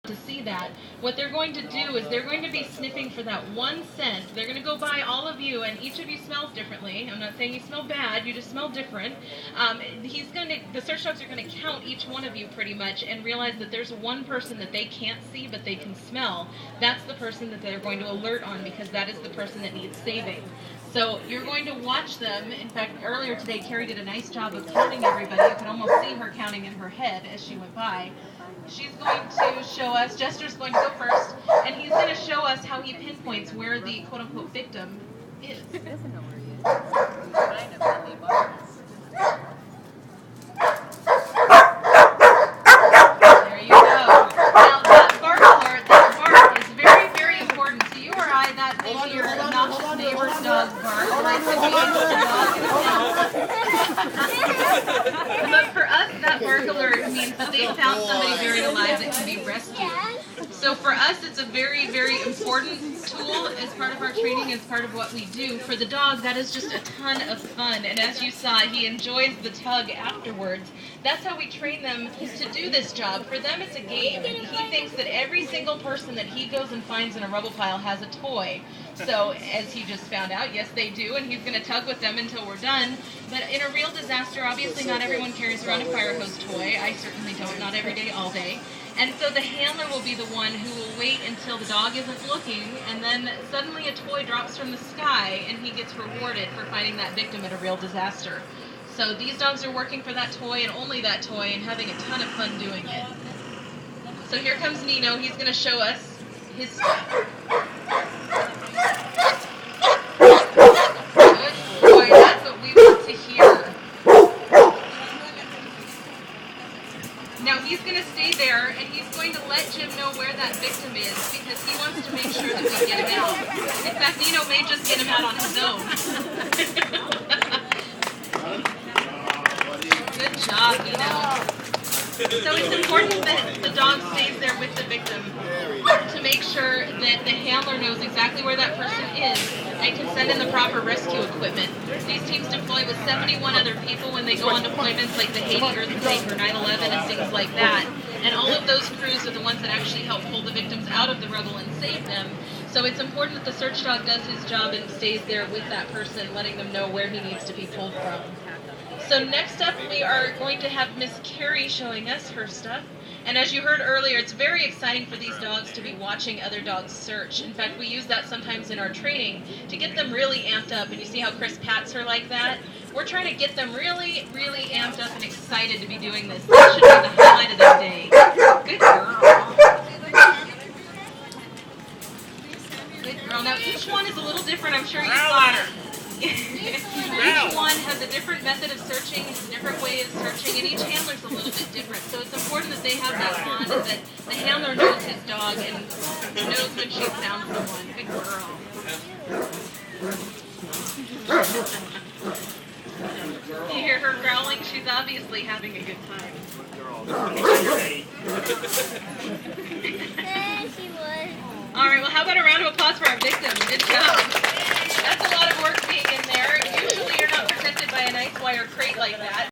to see that, what they're going to do is they're going to be sniffing for that one scent. They're going to go by all of you, and each of you smells differently. I'm not saying you smell bad, you just smell different. The search dogs are going to count each one of you pretty much and realize that there's one person that they can't see but they can smell. That's the person that they're going to alert on, because that is the person that needs saving. So you're going to watch them. In fact, earlier today, Carrie did a nice job of counting everybody. You could almost see her counting in her head as she went by. She's going to show us, Jester's going to go first, and he's going to show us how he pinpoints where the quote-unquote victim is. He doesn't know where he is. Kind of Billy Barnes. There you go. Now that bark alert, that bark is very, very important. To you or I, that may be your obnoxious neighbor's dog's bark. But for us, that bark alert means that they found somebody buried alive that can be rescued. So for us, it's a very, very important tool as part of our training, as part of what we do. For the dog, that is just a ton of fun. And as you saw, he enjoys the tug afterwards. That's how we train them to do this job. For them, it's a game. He thinks that every single person that he goes and finds in a rubble pile has a toy. So as he just found out, yes, they do, and he's going to tug with them until we're done. But in a real disaster, obviously not everyone carries around a fire hose toy. I certainly don't, not every day, all day. And so the handler will be the one who will wait until the dog isn't looking, and then suddenly a toy drops from the sky, and he gets rewarded for finding that victim at a real disaster. So these dogs are working for that toy and only that toy and having a ton of fun doing it. So here comes Nino. He's going to show us his stuff. Good boy, that's what we want to hear. Now he's going to stay there, and he's going to let Jim know where that victim is, because he wants to make sure that we get him out. In fact, Nino may just get him out on his own. Good job, Nino. So it's important that the dog stays there with the victim to make sure that the handler knows exactly where that person is and can send in the proper rescue equipment. These teams deploy with 71 other people when they go on deployments like the Haiti earthquake or 9/11 and things like that. And all of those crews are the ones that actually help pull the victims out of the rubble and save them. So it's important that the search dog does his job and stays there with that person, letting them know where he needs to be pulled from. So next up, we are going to have Miss Carrie showing us her stuff. And as you heard earlier, it's very exciting for these dogs to be watching other dogs search. In fact, we use that sometimes in our training to get them really amped up. And you see how Chris pats her like that? We're trying to get them really, really amped up and excited to be doing this. That should be the highlight of their day. Good girl. Good girl. Now, each one is a little different. I'm sure you saw her. Each one has a different method of searching, a different way of searching, and each handler's a little bit different. So it's important that they have that bond, and that the handler knows his dog and knows when she's found someone. Good girl. You hear her growling? She's obviously having a good time. She was. All right, well, how about a round of applause for our victim? Good job. That's a lot of work being in there. Usually you're not protected by a nice wire crate like that.